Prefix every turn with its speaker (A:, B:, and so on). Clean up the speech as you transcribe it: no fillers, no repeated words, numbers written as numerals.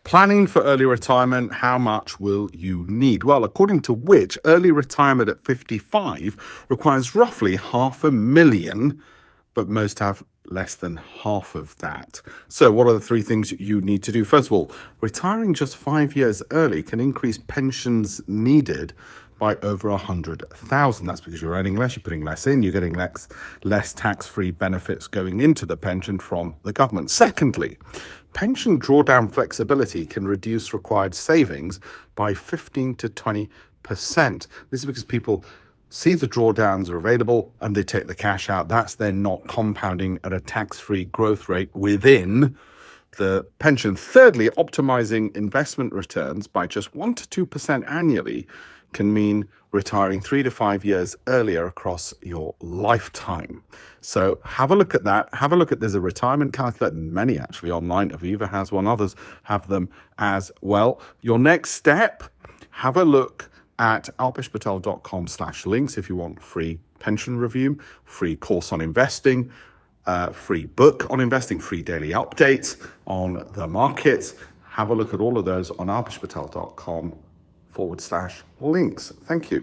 A: Planning for early retirement, how much will you need? Well, according to Which, early retirement at 55 requires roughly $500,000, but most have less than half of that. So what are the three things you need to do? First of all, retiring just 5 years early can increase pensions needed by over 100,000. That's because you're earning less, you're putting less in, you're getting less tax-free benefits going into the pension from the government. Secondly, pension drawdown flexibility can reduce required savings by 15 to 20%. This is because people see the drawdowns are available and they take the cash out. That's then not compounding at a tax-free growth rate within the pension. Thirdly, optimizing investment returns by just 1 to 2% annually can mean retiring 3 to 5 years earlier across your lifetime. So have a look at that. Have a look at, there's a retirement calculator, many actually online. Aviva has one, others have them as well. Your next step, have a look at alpeshpatel.com/links if you want free pension review, free course on investing, free book on investing, free daily updates on the markets. Have a look at all of those on alpeshpatel.com/links. Thank you.